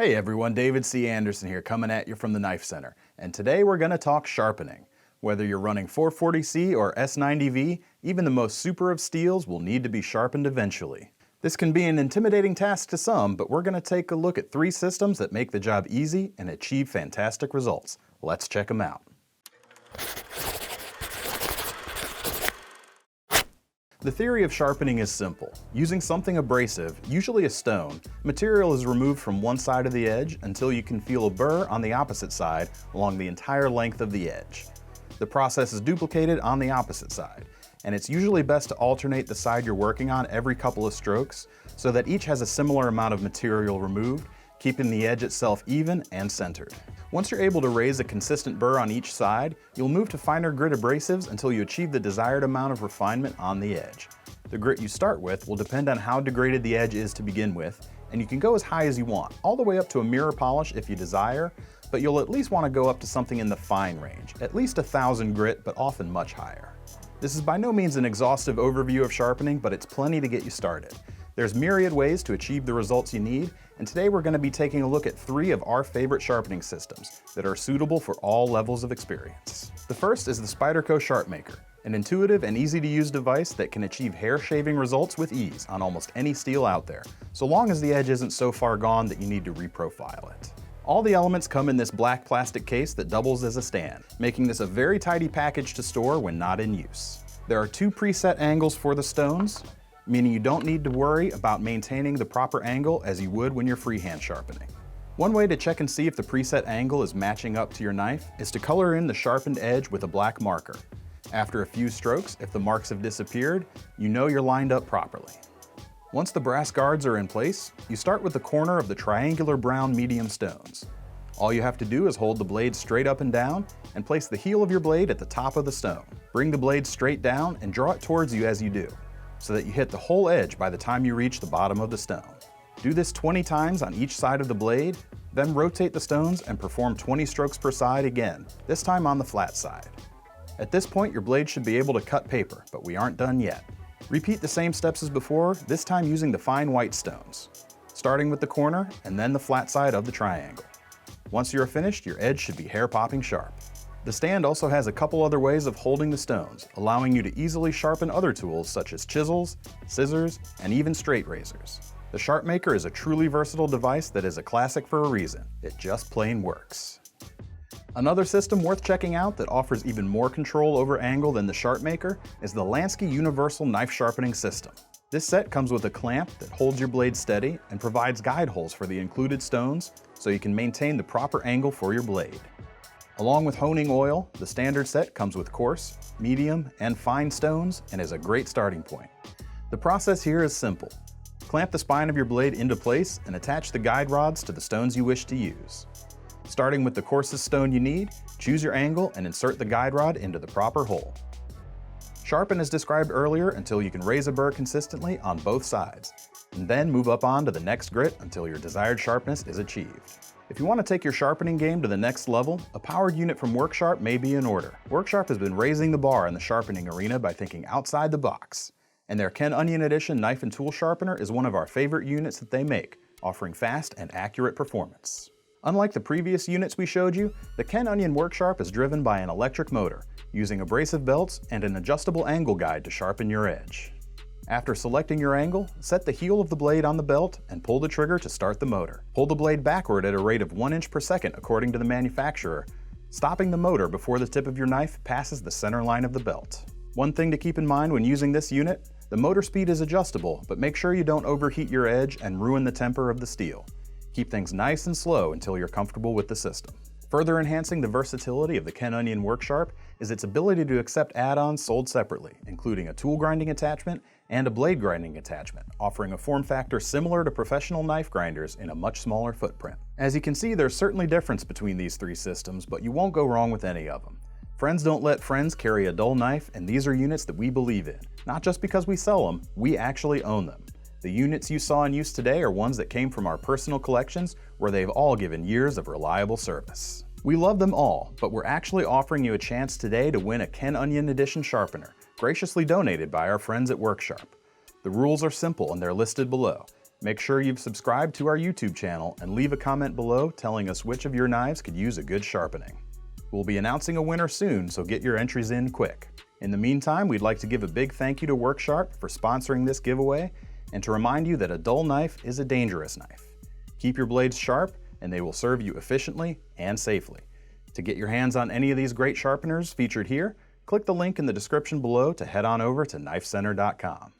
Hey everyone, David C. Anderson here coming at you from the Knife Center, and today we're going to talk sharpening. Whether you're running 440C or S90V, even the most super of steels will need to be sharpened eventually. This can be an intimidating task to some, but we're going to take a look at 3 systems that make the job easy and achieve fantastic results. Let's check them out. The theory of sharpening is simple. Using something abrasive, usually a stone, material is removed from one side of the edge until you can feel a burr on the opposite side along the entire length of the edge. The process is duplicated on the opposite side, and it's usually best to alternate the side you're working on every couple of strokes so that each has a similar amount of material removed, keeping the edge itself even and centered. Once you're able to raise a consistent burr on each side, you'll move to finer grit abrasives until you achieve the desired amount of refinement on the edge. The grit you start with will depend on how degraded the edge is to begin with, and you can go as high as you want, all the way up to a mirror polish if you desire, but you'll at least want to go up to something in the fine range, at least 1,000 grit, but often much higher. This is by no means an exhaustive overview of sharpening, but it's plenty to get you started. There's myriad ways to achieve the results you need, and today we're going to be taking a look at 3 of our favorite sharpening systems that are suitable for all levels of experience. The first is the Spyderco Sharpmaker, an intuitive and easy to use device that can achieve hair shaving results with ease on almost any steel out there, so long as the edge isn't so far gone that you need to reprofile it. All the elements come in this black plastic case that doubles as a stand, making this a very tidy package to store when not in use. There are 2 preset angles for the stones, meaning you don't need to worry about maintaining the proper angle as you would when you're freehand sharpening. One way to check and see if the preset angle is matching up to your knife is to color in the sharpened edge with a black marker. After a few strokes, if the marks have disappeared, you know you're lined up properly. Once the brass guards are in place, you start with the corner of the triangular brown medium stones. All you have to do is hold the blade straight up and down and place the heel of your blade at the top of the stone. Bring the blade straight down and draw it towards you as you do, so that you hit the whole edge by the time you reach the bottom of the stone. Do this 20 times on each side of the blade, then rotate the stones and perform 20 strokes per side again, this time on the flat side. At this point, your blade should be able to cut paper, but we aren't done yet. Repeat the same steps as before, this time using the fine white stones, starting with the corner and then the flat side of the triangle. Once you are finished, your edge should be hair-popping sharp. The stand also has a couple other ways of holding the stones, allowing you to easily sharpen other tools such as chisels, scissors, and even straight razors. The Sharpmaker is a truly versatile device that is a classic for a reason. It just plain works. Another system worth checking out that offers even more control over angle than the Sharpmaker is the Lansky Universal Knife Sharpening System. This set comes with a clamp that holds your blade steady and provides guide holes for the included stones so you can maintain the proper angle for your blade. Along with honing oil, the standard set comes with coarse, medium, and fine stones and is a great starting point. The process here is simple. Clamp the spine of your blade into place and attach the guide rods to the stones you wish to use. Starting with the coarsest stone you need, choose your angle and insert the guide rod into the proper hole. Sharpen as described earlier until you can raise a burr consistently on both sides, and then move up on to the next grit until your desired sharpness is achieved. If you want to take your sharpening game to the next level, a powered unit from Worksharp may be in order. Worksharp has been raising the bar in the sharpening arena by thinking outside the box, and their Ken Onion Edition knife and tool sharpener is one of our favorite units that they make, offering fast and accurate performance. Unlike the previous units we showed you, the Ken Onion Worksharp is driven by an electric motor, using abrasive belts and an adjustable angle guide to sharpen your edge. After selecting your angle, set the heel of the blade on the belt and pull the trigger to start the motor. Pull the blade backward at a rate of 1 inch per second according to the manufacturer, stopping the motor before the tip of your knife passes the center line of the belt. One thing to keep in mind when using this unit, the motor speed is adjustable, but make sure you don't overheat your edge and ruin the temper of the steel. Keep things nice and slow until you're comfortable with the system. Further enhancing the versatility of the Ken Onion Worksharp is its ability to accept add-ons sold separately, including a tool grinding attachment and a blade grinding attachment, offering a form factor similar to professional knife grinders in a much smaller footprint. As you can see, there's certainly difference between these 3 systems, but you won't go wrong with any of them. Friends don't let friends carry a dull knife, and these are units that we believe in. Not just because we sell them, we actually own them. The units you saw in use today are ones that came from our personal collections where they've all given years of reliable service. We love them all, but we're actually offering you a chance today to win a Ken Onion Edition sharpener, graciously donated by our friends at Worksharp. The rules are simple and they're listed below. Make sure you've subscribed to our YouTube channel and leave a comment below telling us which of your knives could use a good sharpening. We'll be announcing a winner soon, so get your entries in quick. In the meantime, we'd like to give a big thank you to Worksharp for sponsoring this giveaway and to remind you that a dull knife is a dangerous knife. Keep your blades sharp and they will serve you efficiently and safely. To get your hands on any of these great sharpeners featured here, click the link in the description below to head on over to knifecenter.com.